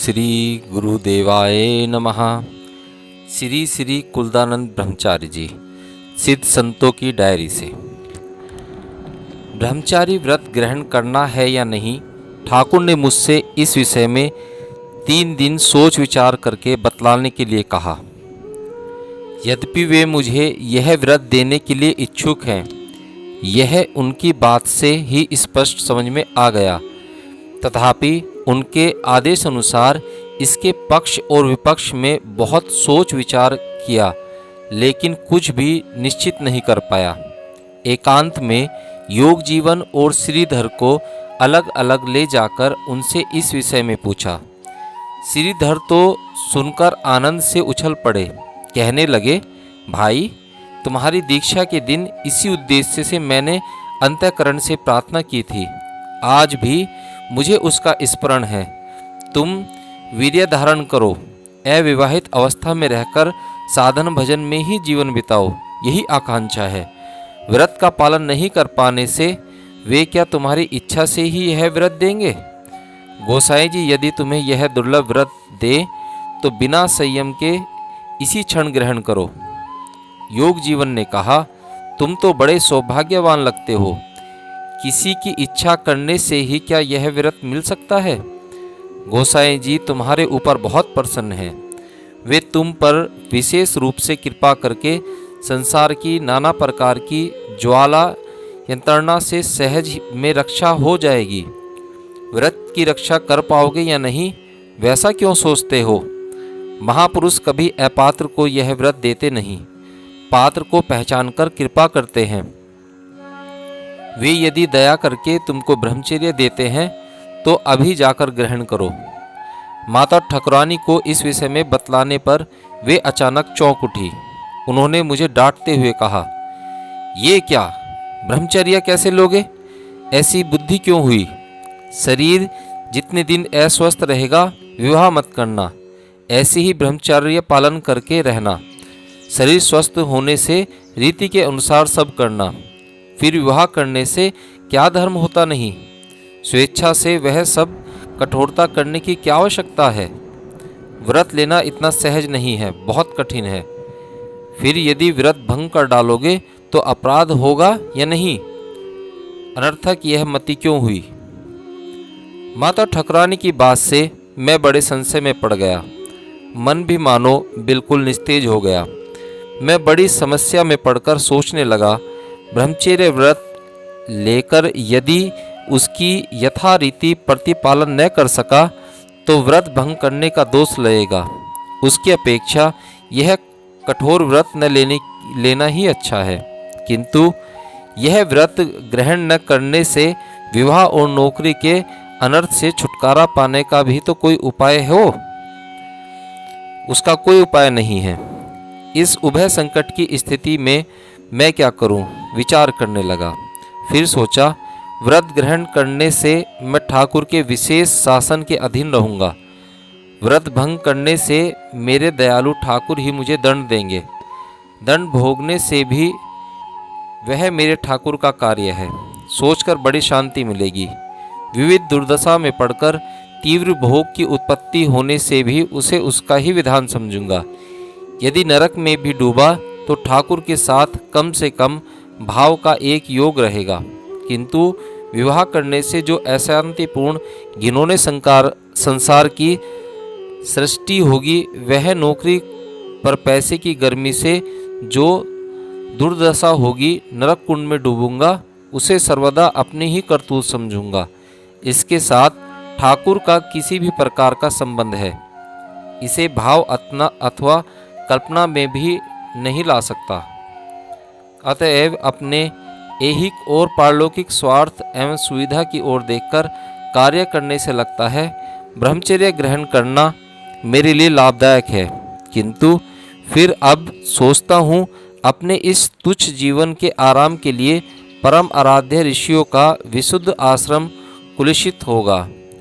श्री गुरुदेवाय नमः। श्री श्री कुलदानंद ब्रह्मचारी जी, सिद्ध संतों की डायरी से। ब्रह्मचारी व्रत ग्रहण करना है या नहीं, ठाकुर ने मुझसे इस विषय में 3 दिन सोच विचार करके बतलाने के लिए कहा। यद्यपि वे मुझे यह व्रत देने के लिए इच्छुक हैं, यह उनकी बात से ही स्पष्ट समझ में आ गया। तथापि उनके आदेश अनुसार इसके पक्ष और विपक्ष में बहुत सोच विचार किया, लेकिन कुछ भी निश्चित नहीं कर पाया। एकांत में योग जीवन और श्रीधर को अलग अलग ले जाकर उनसे इस विषय में पूछा। श्रीधर तो सुनकर आनंद से उछल पड़े, कहने लगे, भाई, तुम्हारी दीक्षा के दिन इसी उद्देश्य से मैंने अंतःकरण से प्रार्थना की थी। आज भी मुझे उसका स्मरण है। तुम वीर्य धारण करो, अविवाहित अवस्था में रहकर साधन भजन में ही जीवन बिताओ, यही आकांक्षा है। व्रत का पालन नहीं कर पाने से वे क्या तुम्हारी इच्छा से ही यह व्रत देंगे? गोसाई जी यदि तुम्हें यह दुर्लभ व्रत दे तो बिना संयम के इसी क्षण ग्रहण करो। योग जीवन ने कहा, तुम तो बड़े सौभाग्यवान लगते हो। किसी की इच्छा करने से ही क्या यह व्रत मिल सकता है? गोसाई जी तुम्हारे ऊपर बहुत प्रसन्न हैं। वे तुम पर विशेष रूप से कृपा करके संसार की नाना प्रकार की ज्वाला यंत्रणा से सहज में रक्षा हो जाएगी। व्रत की रक्षा कर पाओगे या नहीं, वैसा क्यों सोचते हो? महापुरुष कभी अपात्र को यह व्रत देते नहीं, पात्र को पहचान कर कृपा करते हैं। वे यदि दया करके तुमको ब्रह्मचर्य देते हैं तो अभी जाकर ग्रहण करो। माता ठकुरानी को इस विषय में बतलाने पर वे अचानक चौंक उठी। उन्होंने मुझे डांटते हुए कहा, ये क्या, ब्रह्मचर्य कैसे लोगे? ऐसी बुद्धि क्यों हुई? शरीर जितने दिन अस्वस्थ रहेगा विवाह मत करना, ऐसे ही ब्रह्मचर्य पालन करके रहना। शरीर स्वस्थ होने से रीति के अनुसार सब करना, फिर विवाह करने से क्या धर्म होता नहीं? स्वेच्छा से वह सब कठोरता करने की क्या आवश्यकता है? व्रत लेना इतना सहज नहीं है, बहुत कठिन है। फिर यदि व्रत भंग कर डालोगे तो अपराध होगा या नहीं? अनर्थक यह मति क्यों हुई? माता ठकुरानी की बात से मैं बड़े संशय में पड़ गया। मन भी मानो बिल्कुल निस्तेज हो गया। मैं बड़ी समस्या में पड़कर सोचने लगा, ब्रह्मचर्य व्रत लेकर यदि उसकी यथारीति प्रतिपालन न कर सका तो व्रत भंग करने का दोष लगेगा। उसकी अपेक्षा यह कठोर व्रत न लेना ही अच्छा है। किंतु यह व्रत ग्रहण न करने से विवाह और नौकरी के अनर्थ से छुटकारा पाने का भी तो कोई उपाय हो? उसका कोई उपाय नहीं है। इस उभय संकट की स्थिति में मैं क्या करूं? विचार करने लगा। फिर सोचा, व्रत ग्रहण करने से मैं ठाकुर के विशेष शासन के अधीन रहूंगा। व्रत भंग करने से मेरे दयालु ठाकुर ही मुझे दंड देंगे। दंड भोगने से भी वह मेरे ठाकुर का कार्य है। सोचकर बड़ी शांति मिलेगी। विविध दुर्दशा में पड़कर तीव्र भोग की उत्पत्ति होने से भी उसे उसका ही विधान समझूंगा। यदि नरक में भी डूबा तो ठाकुर के साथ कम से कम भाव का एक योग रहेगा। किंतु विवाह करने से जो अशांतिपूर्ण घिनौने संसार की सृष्टि होगी, वह नौकरी पर पैसे की गर्मी से जो दुर्दशा होगी, नरक कुंड में डूबूंगा, उसे सर्वदा अपनी ही करतूत समझूंगा। इसके साथ ठाकुर का किसी भी प्रकार का संबंध है, इसे भाव अथवा कल्पना में भी नहीं ला सकता। अतएव अपने ऐहिक और पारलौकिक स्वार्थ एवं सुविधा की ओर देखकर कार्य करने से लगता है ब्रह्मचर्य ग्रहण करना मेरे लिए लाभदायक है। किंतु फिर अब सोचता हूँ, अपने इस तुच्छ जीवन के आराम के लिए परम आराध्य ऋषियों का विशुद्ध आश्रम कुलुषित होगा।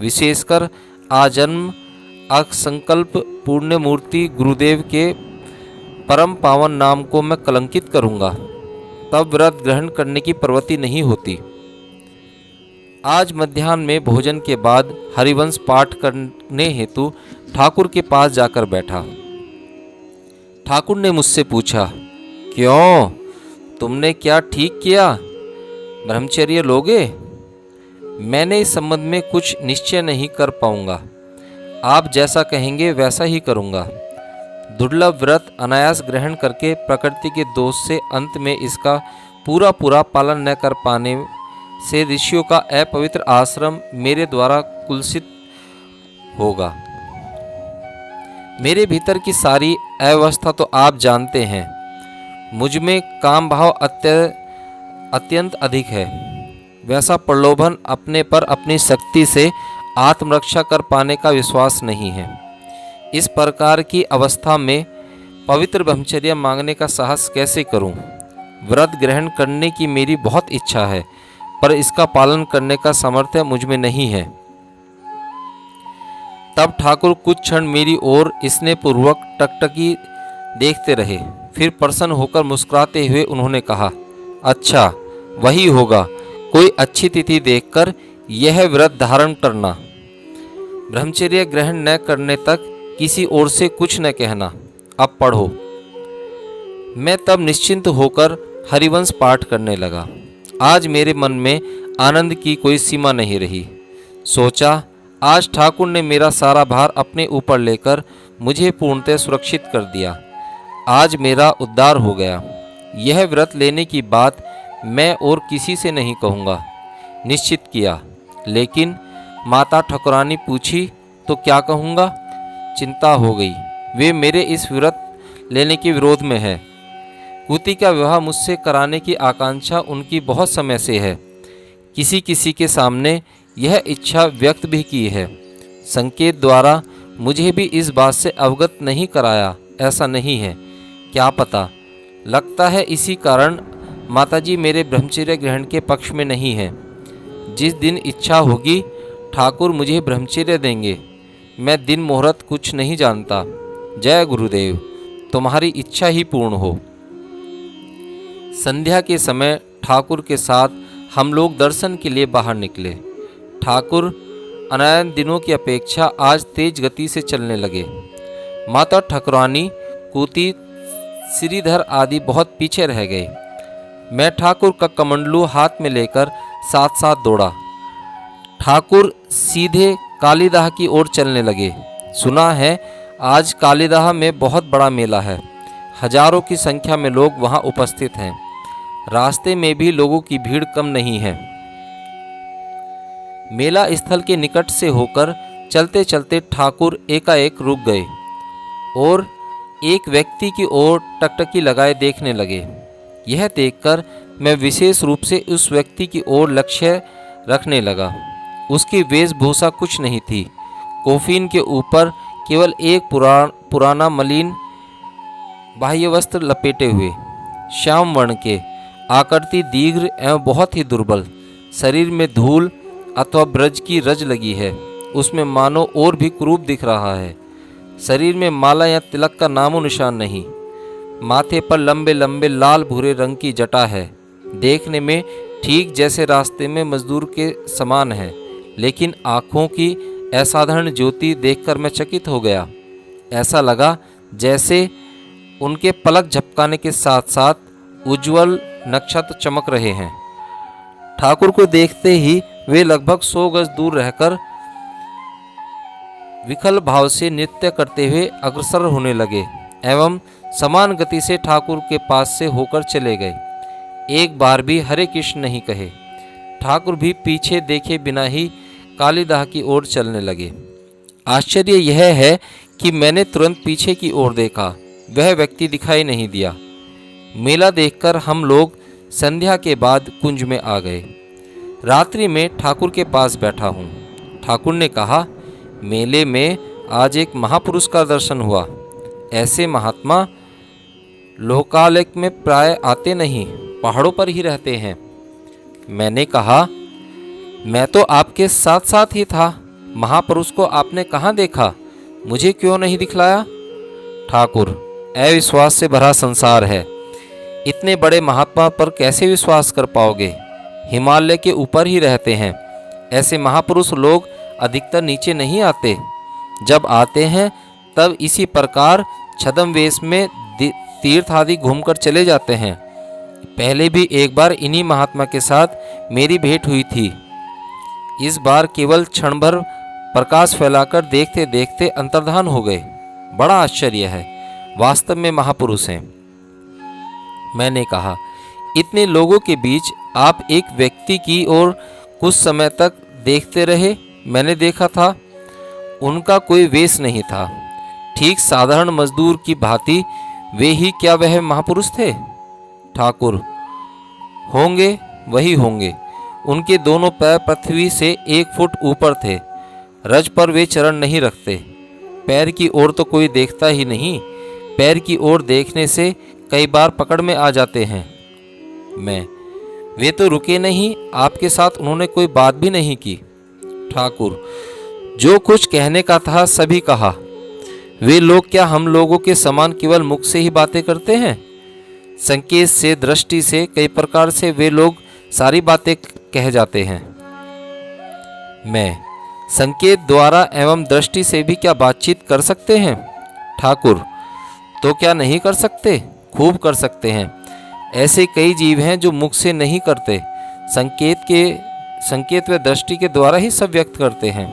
विशेषकर आजन्म असंकल्प पुण्य मूर्ति गुरुदेव के परम पावन नाम को मैं कलंकित करूंगा। तब व्रत ग्रहण करने की प्रवृत्ति नहीं होती। आज मध्याह्न में भोजन के बाद हरिवंश पाठ करने हेतु ठाकुर के पास जाकर बैठा। ठाकुर ने मुझसे पूछा, क्यों, तुमने क्या ठीक किया, ब्रह्मचर्य लोगे? मैंने इस संबंध में कुछ निश्चय नहीं कर पाऊंगा। आप जैसा कहेंगे वैसा ही करूंगा। दुर्लभ व्रत अनायास ग्रहण करके प्रकृति के दोष से अंत में इसका पूरा पूरा पालन न कर पाने से ऋषियों का अपवित्र आश्रम मेरे द्वारा कुलसित होगा। मेरे भीतर की सारी अवस्था तो आप जानते हैं। मुझ में काम भाव अत्यंत अधिक है। वैसा प्रलोभन अपने पर अपनी शक्ति से आत्मरक्षा कर पाने का विश्वास नहीं है। इस प्रकार की अवस्था में पवित्र ब्रह्मचर्य मांगने का साहस कैसे करूं? व्रत ग्रहण करने की मेरी बहुत इच्छा है, पर इसका पालन करने का सामर्थ्य मुझ में नहीं है। तब ठाकुर कुछ क्षण मेरी ओर स्नेहपूर्वक टकटकी देखते रहे। फिर प्रसन्न होकर मुस्कुराते हुए उन्होंने कहा, अच्छा, वही होगा। कोई अच्छी तिथि देखकर यह व्रत धारण करना। ब्रह्मचर्य ग्रहण न करने तक किसी ओर से कुछ न कहना। अब पढ़ो। मैं तब निश्चिंत होकर हरिवंश पाठ करने लगा। आज मेरे मन में आनंद की कोई सीमा नहीं रही। सोचा, आज ठाकुर ने मेरा सारा भार अपने ऊपर लेकर मुझे पूर्णतः सुरक्षित कर दिया। आज मेरा उद्धार हो गया। यह व्रत लेने की बात मैं और किसी से नहीं कहूँगा, निश्चित किया। लेकिन माता ठाकुरानी पूछी तो क्या कहूँगा? चिंता हो गई। वे मेरे इस व्रत लेने के विरोध में है। कुति का विवाह मुझसे कराने की आकांक्षा उनकी बहुत समय से है। किसी किसी के सामने यह इच्छा व्यक्त भी की है। संकेत द्वारा मुझे भी इस बात से अवगत नहीं कराया, ऐसा नहीं है। क्या पता, लगता है इसी कारण माताजी मेरे ब्रह्मचर्य ग्रहण के पक्ष में नहीं है। जिस दिन इच्छा होगी ठाकुर मुझे ब्रह्मचर्य देंगे। मैं दिन मुहूर्त कुछ नहीं जानता। जय गुरुदेव, तुम्हारी इच्छा ही पूर्ण हो। संध्या के समय ठाकुर के साथ हम लोग दर्शन के लिए बाहर निकले। ठाकुर अनायन दिनों की अपेक्षा आज तेज गति से चलने लगे। माता ठाकुरानी, कुति, श्रीधर आदि बहुत पीछे रह गए। मैं ठाकुर का कमंडलू हाथ में लेकर साथ साथ दौड़ा। ठाकुर सीधे कालीदाह की ओर चलने लगे। सुना है आज कालीदाह में बहुत बड़ा मेला है। हजारों की संख्या में लोग वहां उपस्थित हैं। रास्ते में भी लोगों की भीड़ कम नहीं है। मेला स्थल के निकट से होकर चलते चलते ठाकुर एकाएक रुक गए और एक व्यक्ति की ओर टकटकी लगाए देखने लगे। यह देखकर मैं विशेष रूप से उस व्यक्ति की ओर लक्ष्य रखने लगा। उसकी वेशभूषा कुछ नहीं थी। कोफीन के ऊपर केवल एक पुराना मलिन बाह्य वस्त्र लपेटे हुए, श्याम वर्ण के, आकृति दीर्घ एवं बहुत ही दुर्बल। शरीर में धूल अथवा ब्रज की रज लगी है। उसमें मानो और भी कुरूप दिख रहा है। शरीर में माला या तिलक का नामो निशान नहीं। माथे पर लंबे लंबे लाल भूरे रंग की जटा है। देखने में ठीक जैसे रास्ते में मजदूर के समान है, लेकिन आँखों की असाधारण ज्योति देखकर मैं चकित हो गया। ऐसा लगा जैसे उनके पलक झपकाने के साथ साथ उज्जवल नक्षत्र चमक रहे हैं। ठाकुर को देखते ही वे लगभग 100 गज दूर रहकर विकल भाव से नृत्य करते हुए अग्रसर होने लगे एवं समान गति से ठाकुर के पास से होकर चले गए। एक बार भी हरे कृष्ण नहीं कहे। ठाकुर भी पीछे देखे बिना ही कालीदाह की ओर चलने लगे। आश्चर्य यह है कि मैंने तुरंत पीछे की ओर देखा, वह व्यक्ति दिखाई नहीं दिया। मेला देखकर हम लोग संध्या के बाद कुंज में आ गए। रात्रि में ठाकुर के पास बैठा हूँ। ठाकुर ने कहा, मेले में आज एक महापुरुष का दर्शन हुआ। ऐसे महात्मा लोकालय में प्राय आते नहीं, पहाड़ों पर ही रहते हैं। मैंने कहा, मैं तो आपके साथ साथ ही था। महापुरुष को आपने कहाँ देखा? मुझे क्यों नहीं दिखलाया? ठाकुर, अविश्वास से भरा संसार है। इतने बड़े महात्मा पर कैसे विश्वास कर पाओगे? हिमालय के ऊपर ही रहते हैं। ऐसे महापुरुष लोग अधिकतर नीचे नहीं आते। जब आते हैं तब इसी प्रकार छद्म वेश में तीर्थ आदि घूमकर चले जाते हैं। पहले भी एक बार इन्हीं महात्मा के साथ मेरी भेंट हुई थी। इस बार केवल क्षण भर प्रकाश फैलाकर देखते देखते अंतर्धान हो गए। बड़ा आश्चर्य है, वास्तव में महापुरुष हैं। मैंने कहा, इतने लोगों के बीच आप एक व्यक्ति की ओर कुछ समय तक देखते रहे। मैंने देखा था, उनका कोई वेश नहीं था, ठीक साधारण मजदूर की भांति। वे ही क्या वह महापुरुष थे? ठाकुर, होंगे, वही होंगे। उनके दोनों पैर पृथ्वी से 1 फुट ऊपर थे। रज पर वे चरण नहीं रखते। पैर की ओर तो कोई देखता ही नहीं। पैर की ओर देखने से कई बार पकड़ में आ जाते हैं। वे तो रुके नहीं, आपके साथ उन्होंने कोई बात भी नहीं की। ठाकुर, जो कुछ कहने का था सभी कहा। वे लोग क्या हम लोगों के समान केवल मुख से ही बातें करते हैं? संकेत से, दृष्टि से, कई प्रकार से वे लोग सारी बातें कह जाते हैं। संकेत द्वारा एवं दृष्टि से भी क्या बातचीत कर सकते हैं? ठाकुर, तो क्या नहीं कर सकते? खूब कर सकते हैं। ऐसे कई जीव हैं जो मुख से नहीं करते, संकेत व दृष्टि के द्वारा ही सब व्यक्त करते हैं।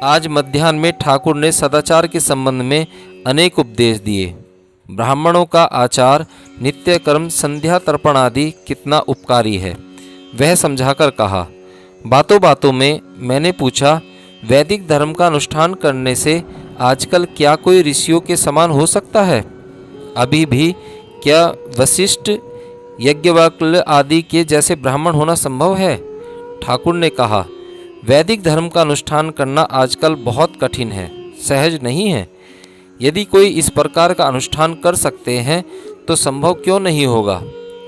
आज मध्याह्न में ठाकुर ने सदाचार के संबंध में अनेक उपदेश दिए। ब्राह्मणों का आचार, नित्य कर्म, संध्या तर्पण आदि कितना उपकारी है, वह समझाकर कहा। बातों बातों में मैंने पूछा, वैदिक धर्म का अनुष्ठान करने से आजकल क्या कोई ऋषियों के समान हो सकता है? अभी भी क्या वशिष्ठ, यज्ञवल्क्य आदि के जैसे ब्राह्मण होना संभव है? ठाकुर ने कहा, वैदिक धर्म का अनुष्ठान करना आजकल बहुत कठिन है, सहज नहीं है। यदि कोई इस प्रकार का अनुष्ठान कर सकते हैं तो संभव क्यों नहीं होगा?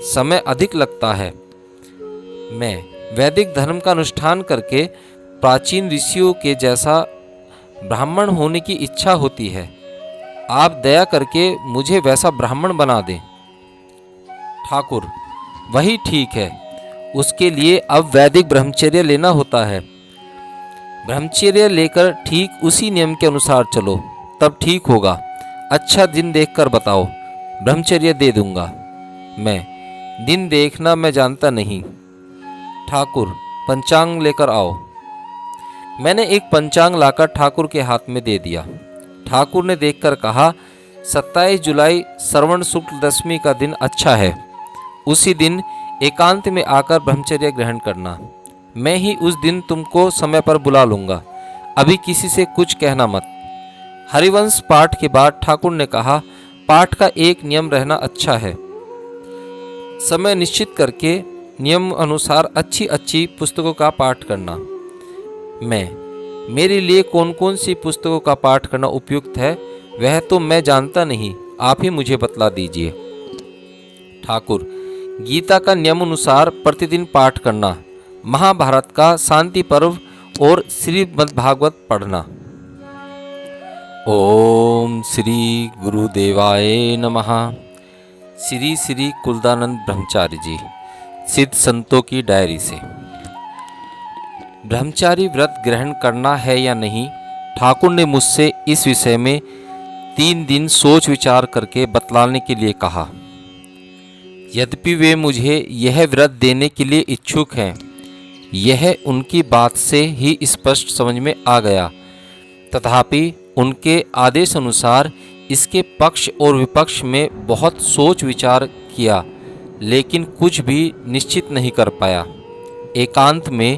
समय अधिक लगता है। वैदिक धर्म का अनुष्ठान करके प्राचीन ऋषियों के जैसा ब्राह्मण होने की इच्छा होती है। आप दया करके मुझे वैसा ब्राह्मण बना दें। ठाकुर, वही ठीक है। उसके लिए अब वैदिक ब्रह्मचर्य लेना होता है। ब्रह्मचर्य लेकर ठीक उसी नियम के अनुसार चलो, तब ठीक होगा। अच्छा दिन देखकर बताओ, ब्रह्मचर्य दे दूंगा। दिन देखना मैं जानता नहीं। ठाकुर, पंचांग लेकर आओ। मैंने एक पंचांग लाकर ठाकुर के हाथ में दे दिया। ठाकुर ने देखकर कहा, 27 जुलाई श्रवण शुक्ल दशमी का दिन अच्छा है। उसी दिन एकांत में आकर ब्रह्मचर्य ग्रहण करना। मैं ही उस दिन तुमको समय पर बुला लूंगा। अभी किसी से कुछ कहना मत। हरिवंश पाठ के बाद ठाकुर ने कहा, पाठ का एक नियम रहना अच्छा है। समय निश्चित करके नियम अनुसार अच्छी अच्छी पुस्तकों का पाठ करना। मेरे लिए कौन कौन सी पुस्तकों का पाठ करना उपयुक्त है वह तो मैं जानता नहीं, आप ही मुझे बतला दीजिए। ठाकुर, गीता का नियम अनुसार प्रतिदिन पाठ करना, महाभारत का शांति पर्व और श्रीमद्भागवत पढ़ना। ओम श्री गुरुदेवाय नमः। श्री श्री कुलदानंद ब्रह्मचारी जी, सिद्ध संतों की डायरी से। ब्रह्मचारी व्रत ग्रहण करना है या नहीं, ठाकुर ने मुझसे इस विषय में 3 दिन सोच विचार करके बतलाने के लिए कहा। यद्यपि वे मुझे यह व्रत देने के लिए इच्छुक हैं, यह उनकी बात से ही स्पष्ट समझ में आ गया, तथापि उनके आदेश अनुसार इसके पक्ष और विपक्ष में बहुत सोच विचार किया, लेकिन कुछ भी निश्चित नहीं कर पाया। एकांत में